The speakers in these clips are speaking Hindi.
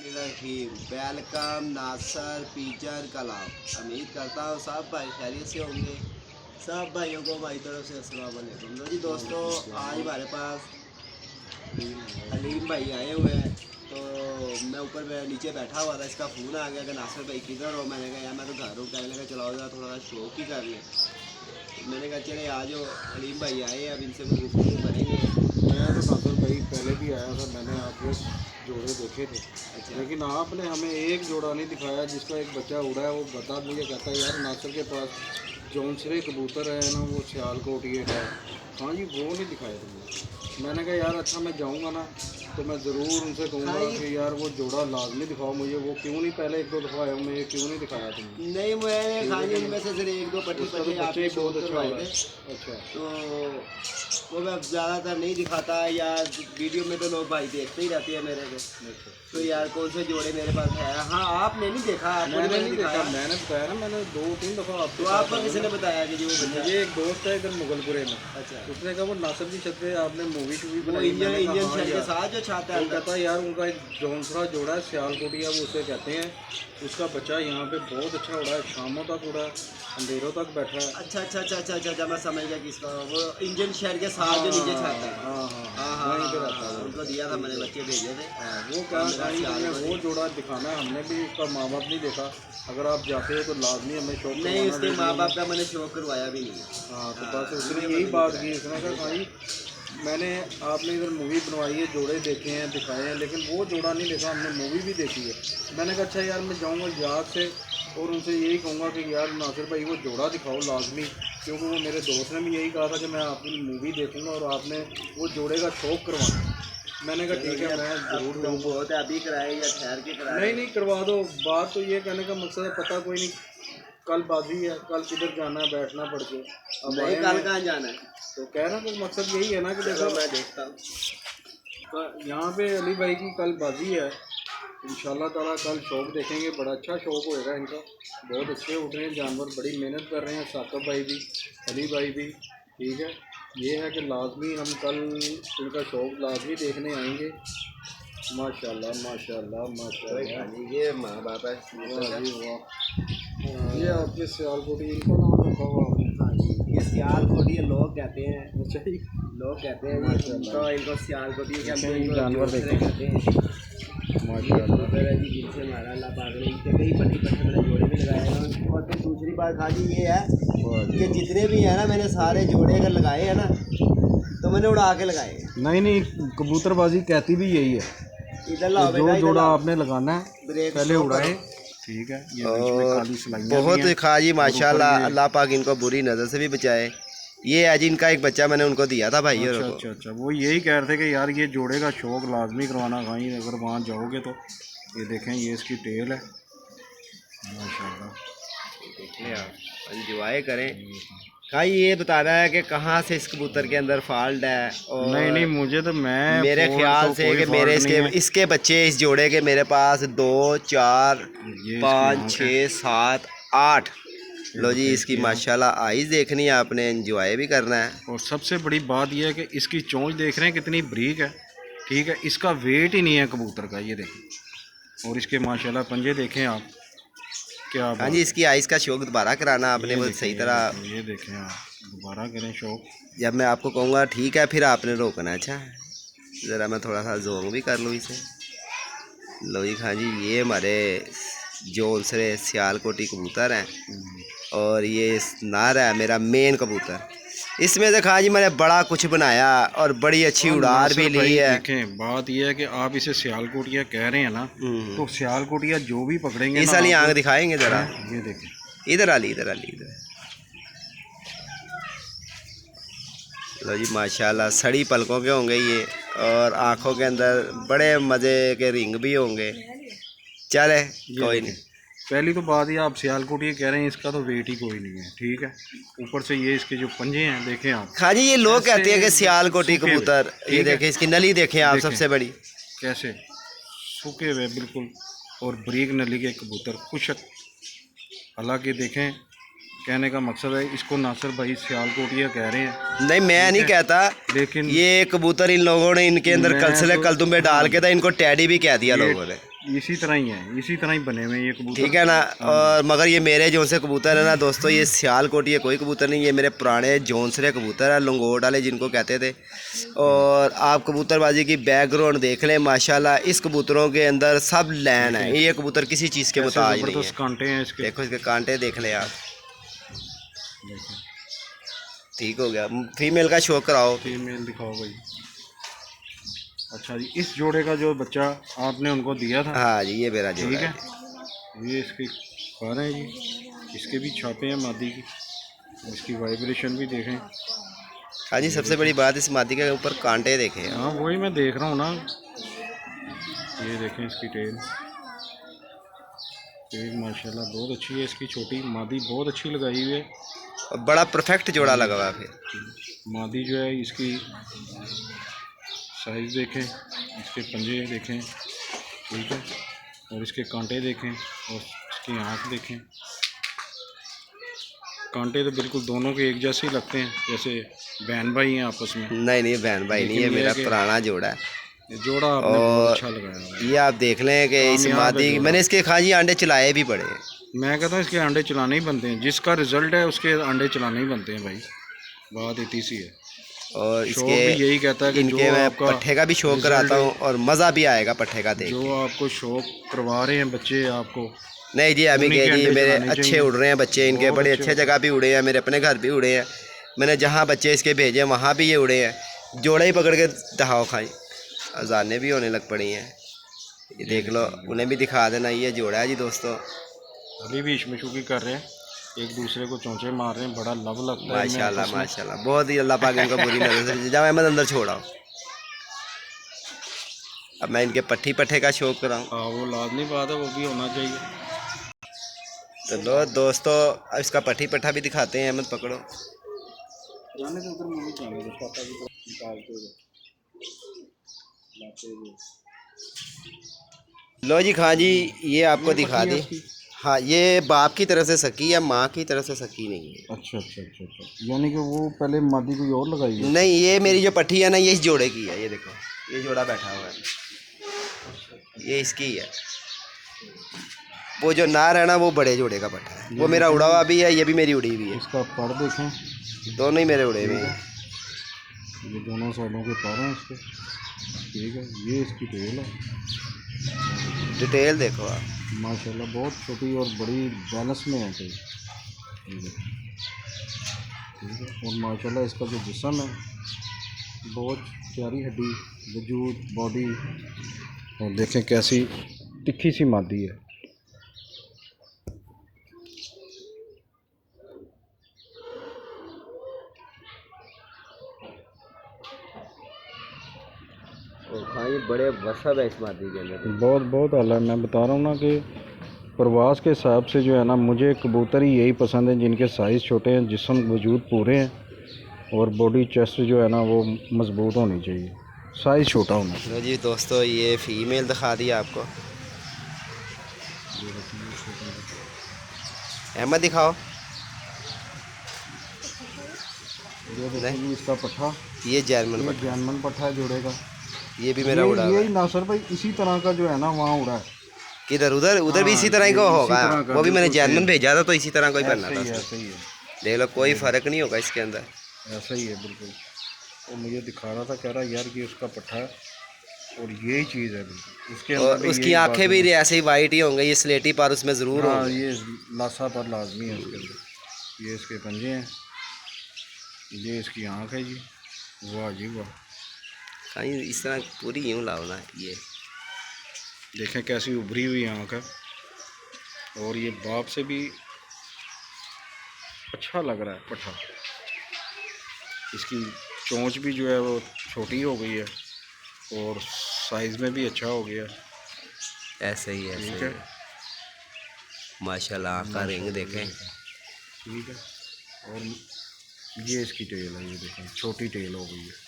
वेलकम नासर पिजन कलाम। उम्मीद करता हूँ सब भाई खैरियत से होंगे। सब भाइयों को भाई तरफ से अस्सलाम वालेकुम। लो जी दोस्तों, आज हमारे पास हलीम भाई आए हुए हैं। तो मैं ऊपर नीचे बैठा हुआ था, इसका फ़ोन आ गया कि नासर भाई किधर हो। मैंने कहा यार मैं तो घर हूँ। कहने लगा चलाओ जरा थोड़ा सा शौक ही कर लें। मैंने कहा चले आज हलीम भाई आए, अब इनसे कुछ गुफ्तगू करेंगे। मैं तो नासर भाई पहले भी आया था, मैंने आपके जोड़े देखे थे। अच्छा, लेकिन आपने हमें एक जोड़ा नहीं दिखाया जिसका एक बच्चा उड़ा है। वो बता मुझे कहता है यार नासर के पास जौनसरे कबूतर है ना, वो सियालकोटिए है। हाँ जी, वो नहीं दिखाया तुमने। मैंने कहा यार अच्छा मैं जाऊँगा ना तो मैं ज़रूर उनसे कहूँगा कि यार वो जोड़ा लाजमी दिखाओ मुझे। वो क्यों नहीं पहले एक दो दफ़ा आया, मैं क्यों नहीं दिखाया तुमने? नहीं मैंने खाली उनमें से सिर्फ एक दो पट्टी उसका तो पट्टी बच्चे आपने ही शो बहुत अच्छा करवाए हुआ थे। है। अच्छा, तो वो मैं ज़्यादातर नहीं दिखाता, या वीडियो में तो लोग भाई देखते ही रहते हैं मेरे को। तो यार कौन से जोड़े मेरे पास है। हाँ आपने नहीं देखा, आपको मैंने मैंने नहीं देखा। दिखाया। मैंने बताया ना, मैंने 2-3 दफ़ा आपको। तो आपको किसी ने बताया कि जो बच्चा? मुझे एक दोस्त है इधर मुगलपुरे में, अच्छा, उसने कहा वो नासर की छत पे आपने मूवी शूवी वो बनाई। इंजन मैंने कहा इंजन हाँ शहर के यार। साथ जो छाता है वो अंदर। कहता है यार उनका एक जौनसरा जोड़ा है सियालकोटिया, वो उसे कहते हैं। उसका बच्चा यहाँ पे बहुत अच्छा उड़ा है, शामों तक उड़ा है, अंधेरों तक बैठा है। अच्छा अच्छा अच्छा अच्छा अच्छा अच्छा, मैं समझ गया किसका। वो इंजन शहर के साथ जो नीचे छाता है। हाँ हाँ हाँ हाँ, हाँ वहीं पे हाँ रहता हाँ, है वो। उनको दिया था मैंने, बच्चे भेजे थे। हाँ, वो क्या मेरा भाई ख्याल हमें बने। वो जोड़ा दिखाना है। हमने भी उसका माँ बाप नहीं देखा। अगर आप जाते हो तो लाजमी हमें शौक नहीं, करवाना उसके वीडियो माँ में। बाप का मैंने शो करवाया भी नहीं है। हाँ तो हाँ, बस उसने वीडियो यही मैंने बात नहीं की। कराया। उसने कहा भाई मैंने आपने इधर मूवी बनवाई है, जोड़े देखे हैं, दिखाए हैं, लेकिन वो जोड़ा नहीं देखा। हमने मूवी भी देखी है। मैंने कहा अच्छा यार मैं जाऊँगा याद से और उनसे यही कहूँगा कि यार नासिर भाई वो जोड़ा दिखाओ लाजमी, क्योंकि वो मेरे दोस्त ने भी यही कहा था कि मैं आपकी मूवी देखूँगा और आपने वो जोड़े का शौक करवाना है। मैंने कहा ठीक है मैं ज़रूर अब जाऊँगा। बहुत है, अभी कराए या ठहर के कराए? नहीं नहीं, करवा दो। बात तो ये कहने का मकसद है, पता कोई नहीं कल बाजी है, कल किधर जाना है, बैठना पड़ के। अब नहीं, आए कल हैं कहाँ जाना है? तो कहना तो मकसद यही है ना कि चलो देखो मैं देखता हूँ। यहाँ पे अली भाई की कल बाजी है इंशाल्लाह ताला। कल शौक देखेंगे, बड़ा अच्छा शौक होएगा इनका। बहुत अच्छे उठ रहे हैं जानवर, बड़ी मेहनत कर रहे हैं साकिब भाई भी, अली भाई भी। ठीक है, ये है कि लाजमी हम कल इनका शौक लाजमी देखने आएंगे। माशाल्लाह माशाल्लाह माशाल्लाह। ये माँ बाप है। वाह जी वाह। ये आपके सियालकोटी इनका नाम रखा हुआ आपने? हाँ जी, ये सियालकोटी लोग कहते हैं। अच्छा जी, लोग कहते हैं माशाल्लाह। इनको सियालकोटी के हम देखें तो ये इनको जानवर जोड़ते देखें। कहते हैं। माशाल्लाह। फिर जी जिनसे हमारा अल्लाह पाक ने इनके कई पट्टी पट्टी मैंने जोड़े भी लगाए हैं। और फिर दूसरी बात खाजी ये है वाह जी कि वाह। जितने भी है ना, मैंने सारे जोड़े अगर लगाए हैं ना तो मैंने उड़ा के लगाए हैं। नहीं नहीं, कबूतरबाजी कहती भी यही है। इधर लाओ जो बेटा, इधर जोड़ा लाओ। आपने लगाना है ब्रेक पहले स्लो उड़ाए। करो। ठीक है, ये बीच में और काली सिलाइयाँ भी बहुत हैं। खाजी और ऊपर माशाल्लाह, ये अल्लाह पाक इनको बुरी नज़र से भी बचाए। ये है जी इनका एक बच्चा, मैंने उनको दिया था भाई अच्छा को। अच्छा अच्छा, वो यही कह रहे थे कि यार ये जोड़े का शौक लाजमी करवाना कहीं अगर वहाँ जाओगे तो। ये देखें, ये इसकी टेल है माशाल्लाह। देख लें आप, एंजॉय करें। भाई ये बताना है कि कहाँ से इस कबूतर के अंदर फॉल्ट है। और नहीं नहीं, मुझे तो मैं मेरे ख्याल तो से कोई कि मेरे fault नहीं है। इसके बच्चे इस जोड़े के मेरे पास 2 4 ये इसकी 5 आँख है। 6 7 8। लो जी, देखें इसकी इसकी आँख। माशाल्लाह आइज़ देखनी है आपने, एंजॉय भी करना है। और सबसे बड़ी बात यह है कि इसकी चोंच देख रहे हैं कितनी बरीक है। ठीक है, इसका वेट ही नहीं है कबूतर का, ये देखें। और इसके माशाल्लाह पंजे देखें आप, क्या हाँ बात जी, है। इसकी आइज़ का शौक दोबारा कराना आपने, ये वो देखें, सही तरह। ये देखें आप, दोबारा करें शौक। जब मैं आपको कहूँगा ठीक है फिर आपने रोकना। अच्छा, ज़रा मैं थोड़ा सा जोंग भी कर लूँ इसे। लो जी हाँ जी, ये हमारे जोनसरे सियालकोटी कबूतर हैं। और ये नार है मेरा मेन कबूतर। इसमें से खां जी मैंने बड़ा कुछ बनाया और बड़ी अच्छी उड़ार भी ली है। देखें, बात यह है कि आप इसे सियालकोटिया कह रहे हैं ना, तो सियालकोटिया जो भी पकड़ेंगे इस ना वाली आप, आँख दिखाएंगे ज़रा। ये देखें, इधर आली, इधर आली, इधर। लो जी माशाल्लाह, सड़ी पलकों के होंगे ये, और आँखों के अंदर बड़े मज़े के रिंग भी होंगे। चले कोई नहीं। पहली तो बात ही आप सियालकोटिया कह रहे हैं, इसका तो वेट ही कोई नहीं है। ठीक है, ऊपर से ये इसके जो पंजे हैं देखें आप। हाँ जी, ये लोग कहते हैं कि सियालकोटी सूखे हुए। कबूतर, ये ठीक है। देखें इसकी नली देखें आप, देखें। सबसे बड़ी। कैसे सूखे हुए बिल्कुल, और बरीक नली के कबूतर खुशक। हालांकि देखें, कहने का मकसद है इसको नासिर भाई सियालकोटिया कह रहे हैं। नहीं मैं नहीं कहता, लेकिन ये कबूतर इन लोगों ने इनके अंदर मैं कलसले तो- कलदुम में डाल के था, इनको टैडी भी कह दिया ये लोगों ने। इसी तरह ही है, इसी तरह ही बने हुए हैं ये कबूतर। ठीक है ना। और मगर ये मेरे जो से कबूतर है ना दोस्तों, ये सियालकोट ये कोई कबूतर नहीं, ये मेरे पुराने जौनसरे कबूतर है, लंगोट वाले जिनको कहते थे। और आप कबूतरबाजी की बैकग्राउंड देख लें, माशाल्लाह इस कबूतरों के अंदर सब लैन है। ये कबूतर किसी चीज़ के मुताज नहीं है। कांटे हैं इसके, देखो इसके कांटे देख ले आप। ठीक हो गया। फीमेल का शो कराओ। फीमेल दिखाओ भाई। अच्छा जी, इस जोड़े का जो बच्चा आपने उनको दिया था, हाँ जी ये मेरा जोड़ा ठीक है। है। ये इसके खाने हैं जी, इसके भी छापे हैं मादी की, इसकी वाइब्रेशन भी देखें। हाँ जी, सबसे बड़ी बात इस मादी के ऊपर कांटे देखे। हाँ वही मैं देख रहा हूँ ना, ये देखें इसकी टेल माशाल्लाह बहुत अच्छी है। इसकी छोटी मादी बहुत अच्छी लगाई हुई है और बड़ा परफेक्ट जोड़ा लगा हुआ है। फिर मादी जो है इसकी साइज़ देखें, इसके पंजे देखें, ठीक है, और इसके कांटे देखें और इसकी आँख देखें। कांटे तो बिल्कुल दोनों के एक जैसे ही लगते हैं, जैसे बहन भाई हैं आपस में। नहीं बहन भाई नहीं, ये मेरा पुराना जोड़ा है। जोड़ा आपने बहुत अच्छा लगाया। ये आप देख लें कि इस मादी मैंने इसके खाजी अंडे चलाए भी पड़े हैं। मैं कहता हूँ इसके अंडे चलाने ही बनते हैं, जिसका रिजल्ट है उसके अंडे चलाने ही बनते हैं भाई, बात इतनी सी है। और इसके भी यही कहता है कि इनके मैं पट्ठे का भी शौक कराता हूँ और मज़ा भी आएगा पट्ठे का देख। जो आपको शौक करवा रहे हैं बच्चे आपको, नहीं जी अभी के जी मेरे अच्छे उड़ रहे हैं बच्चे, इनके बड़े अच्छे जगह भी उड़े हैं, मेरे अपने घर भी उड़े हैं। मैंने जहाँ बच्चे इसके भेजे वहाँ भी ये उड़े हैं। जोड़े ही पकड़ के दहाओ खाई, अजानें भी होने लग पड़ी हैं। ये देख लो, उन्हें भी दिखा देना। ये जोड़ा है जी दोस्तों, अभी भी इश्मशुकी कर रहे हैं, एक दूसरे को चोंचे मार रहे हैं, बड़ा लव लगता है। माशाल्लाह माशाल्लाह, बहुत ही अल्लाह पाक इनको बुरी नजर से। जाओ अहमद अंदर छोड़ाओ। अब मैं इनके पट्ठे का शौक कराऊँ। हाँ वो लाजमी बात है, वो भी होना चाहिए। तो लो दोस्तों, अब इसका पट्ठा भी दिखाते हैं। अहमद पकड़ो। जाने से उधर मुझे जाने दो, पापा भी निकालते हुए लाते हुए। लो जी खां जी, ये आपको दिखा दी। हाँ ये बाप की तरफ से सकी है, माँ की तरफ से सकी नहीं है। अच्छा अच्छा अच्छा अच्छा, यानी कि वो पहले मादी कोई और लगाई है? नहीं, ये मेरी जो पट्ठी है ना, ये इस जोड़े की है। ये देखो, ये जोड़ा बैठा हुआ है, ये इसकी है। वो जो नार है ना, वो बड़े जोड़े का पट्ठा है। वो मेरा उड़ा हुआ भी है, ये भी मेरी उड़ी हुई है। इसका पर देखें, दोनों ही मेरे उड़े हुए हैं। ये दोनों साइडों के पर हैं इसके, ठीक है। ये इसकी टेल है, डिटेल देखो आप, माशाल्लाह बहुत छोटी और बड़ी बैलेंस में है कोई, ठीक है। और माशाल्लाह इसका जो जिस्म है बहुत प्यारी हड्डी, वजूद, बॉडी, और देखें कैसी तिखी सी मादी है। और हाँ ये बड़े वसब है इस मादी के अंदर। बहुत बहुत आला। मैं बता रहा हूँ ना कि प्रवास के हिसाब से जो है ना, मुझे कबूतर ही यही पसंद है जिनके साइज़ छोटे हैं, जिस्म वजूद पूरे हैं, और बॉडी चेस्ट जो है ना वो मजबूत होनी चाहिए, साइज़ छोटा होना चाहिए। जी दोस्तों, ये फीमेल दिखा दी आपको। अहमद दिखाओ। ये देखिए इसका पट्ठा, ये जैनमन पट्ठा जोड़ेगा। ये भी मेरा उड़ा ये नासर भाई इसी तरह का जो है ना वहाँ उड़ा है। किधर? उधर भी इसी तरह का होगा। वो भी मैंने जैनमन भेजा था तो इसी तरह का ही बनना था। ऐसा ही है, देख लो, कोई फ़र्क नहीं होगा इसके अंदर। ऐसा ही है बिल्कुल। वो मुझे दिखा रहा था, कह रहा यार ये उसका पट्ठा है और यही चीज़ है बिल्कुल उसके अंदर। और उसकी आंखें भी ऐसे ही वाइट ही होंगे, ये स्लेटी पर उसमें ज़रूर होंगे। ये लासा पर लाजमी है उसके अंदर। ये इसके पंजे हैं, ये इसकी आँख है जी। वाह जी वाह, कहीं इस तरह पूरी यूँ लाओ ना। ये देखें कैसी उभरी हुई आँख है, और ये बाप से भी अच्छा लग रहा है पट्ठा। इसकी चोंच भी जो है वो छोटी हो गई है और साइज़ में भी अच्छा हो गया। ऐसे ही है, ठीक है। माशाल्लाह आँख का रिंग देखें, ठीक है। और ये इसकी टेल है, ये देखें छोटी टेल हो गई है।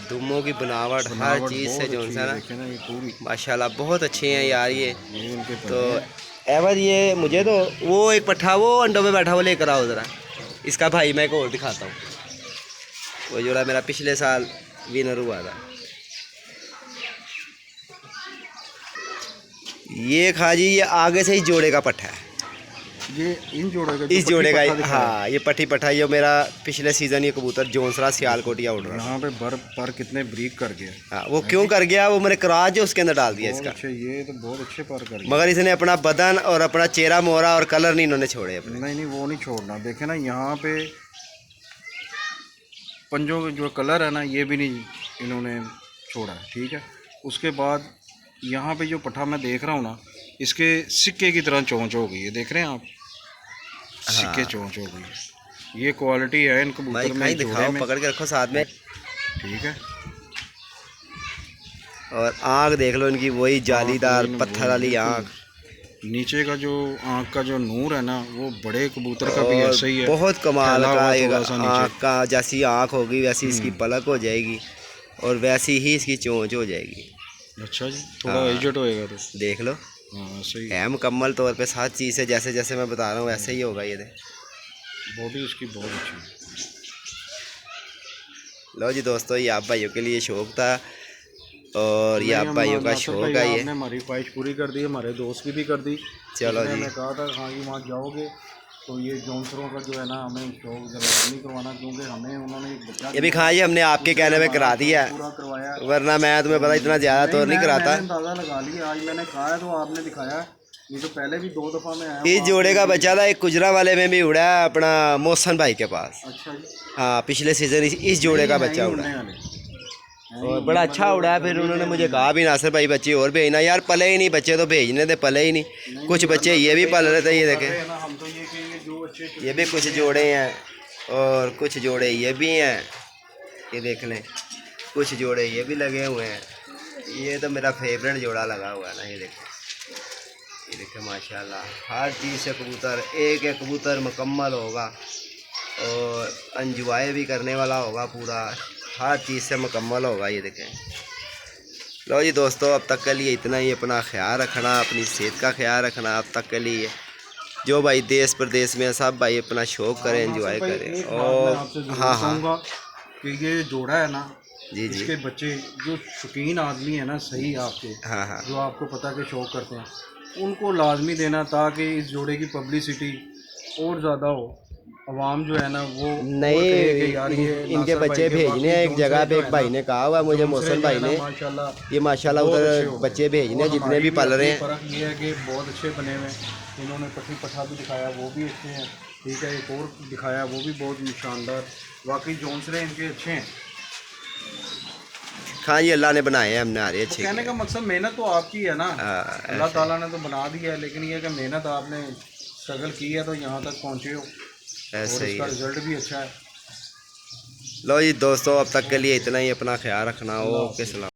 दुमों की बनावट हर चीज़ से जो है ना, ये पूरी माशाल्लाह बहुत अच्छे हैं यार ये। उनके तो एवज ये मुझे तो वो एक पट्ठा वो अंडों में बैठा वो लेकर आओ ज़रा। इसका भाई मैं एक और दिखाता हूँ, वो जोड़ा मेरा पिछले साल विनर हुआ था। ये खा जी, ये आगे से ही जोड़े का पट्ठा है, ये इन जोड़े का, इस जोड़े का। हाँ, ये पट्टी पट्ठा, ये मेरा पिछले सीज़न ये कबूतर जोनसरा सियालकोटिया उड़ रहा है। यहाँ पे पर कितने ब्रीक कर गया। हाँ, वो क्यों कर गया, वो मैंने कराज जो उसके अंदर डाल दिया इसका। अच्छा, ये तो बहुत अच्छे पर कर गया। मगर इसने अपना बदन और अपना चेहरा मोहरा और कलर नहीं इन्होंने छोड़े अपने। नहीं, वो नहीं छोड़ना। देखे ना यहाँ पे पंजों के जो कलर है ना, ये भी नहीं इन्होंने छोड़ा है। ठीक है, उसके बाद यहाँ पे जो पट्ठा मैं देख रहा हूँ ना, इसके सिक्के की तरह चोंच हो गई है, देख रहे हैं आप। सिक्के चोंच हो गई, ये क्वालिटी है इन कबूतर में। दिखाओ, पकड़ के रखो साथ में। ठीक है, और आँख देख लो इनकी, वही जालीदार पत्थर वाली आँख। नीचे का जो आँख का जो नूर है ना, वो बड़े कबूतर का भी ऐसा ही है। बहुत कमाल का आँख का, जैसी आँख होगी वैसी इसकी पलक हो जाएगी और वैसी ही इसकी चोंच हो जाएगी। अच्छा जी, थोड़ा एजेड होएगा तो देख लो। हाँ, सही है मुकम्मल तौर पे सात चीज़ से, जैसे जैसे मैं बता रहा हूँ वैसे ही होगा। ये दे बॉडी इसकी बहुत अच्छी है। लो जी दोस्तों, ये आप भाइयों के लिए शौक़ था और ये आप भाइयों का शौक़ है। ये हमारी ख्वाहिश पूरी कर दी, हमारे दोस्त की भी कर दी। चलो जी, मैंने कहा था हाँ जी वहाँ जाओगे तो ये जौनसरों का जो है ना, हमें शौक जल्दी नहीं करवाना, क्योंकि हमें उन्होंने एक बच्चा ये भी खाया, ये हमने आपके कहने पे करा दिया है, पूरा करवाया, वरना मैं तुम्हें पता इतना ज़्यादा तो नहीं कराता। अंदाज़ा लगा लिया, आज मैंने कहा है तो आपने दिखाया। ये तो पहले भी 2 दफ़ा में आया। इस जोड़े का बच्चा था, एक गुजरा वाले में भी उड़ा है अपना मोहसन भाई के पास। अच्छा जी, हाँ, पिछले सीज़न इस जोड़े का बच्चा उड़ा है और बड़ा अच्छा उड़ा है। फिर उन्होंने मुझे कहा भी नासिर भाई बच्चे और भेजना। यार पले ही नहीं बच्चे, तो भेजने थे, पले ही नहीं। कुछ बच्चे ये भी पल रहे थे, ये देखें, ये भी कुछ जोड़े हैं और कुछ जोड़े ये भी हैं, ये देख लें, कुछ जोड़े ये भी लगे हुए हैं। ये तो मेरा फेवरेट जोड़ा लगा हुआ है ना, ये देखें माशाल्लाह। हर चीज़ से कबूतर, एक एक कबूतर मुकम्मल होगा और एंजॉय भी करने वाला होगा पूरा, हर चीज़ से मुकम्मल होगा। ये देखें। लो जी दोस्तों, अब तक के लिए इतना ही। अपना ख्याल रखना, अपनी सेहत का ख्याल रखना। अब तक के लिए जो भाई देश प्रदेश में सब भाई अपना शौक़ करें, एंजॉय करें। और हाँ, कि ये जोड़ा है ना जी, इसके बच्चे जो शौकीन आदमी है ना, सही आपके, हाँ, जो आपको पता के शौक़ करते हैं, उनको लाजमी देना, ताकि इस जोड़े की पब्लिसिटी और ज़्यादा हो। अवाम जो है ना वो नहीं, इनके बच्चे भेजने हैं एक जगह पे। एक भाई ने कहा हुआ मुझे, मोहसन भाई ने, ये माशाल्लाह उधर बच्चे भेजने जितने भी पल रहे हैं। फ़र्क ये है कि बहुत अच्छे बने हुए हैं। इन्होंने पट्टी पट्ठा भी दिखाया, वो भी अच्छे हैं। ठीक है, एक और दिखाया, वो भी बहुत शानदार। वाकई जौनसरे इनके अच्छे हैं। हाँ, ये अल्लाह ने बनाए हैं, हमने आ रही अच्छे। कहने का मकसद मेहनत तो आपकी है ना, अल्लाह ताला ने तो बना दिया है, लेकिन ये कि मेहनत आपने स्ट्रगल की है तो यहाँ तक पहुँचे हो, ऐसे ही इसका रिजल्ट भी अच्छा है। लो जी दोस्तों, अब तक के लिए इतना ही। अपना ख्याल रखना। ओके, सलाम।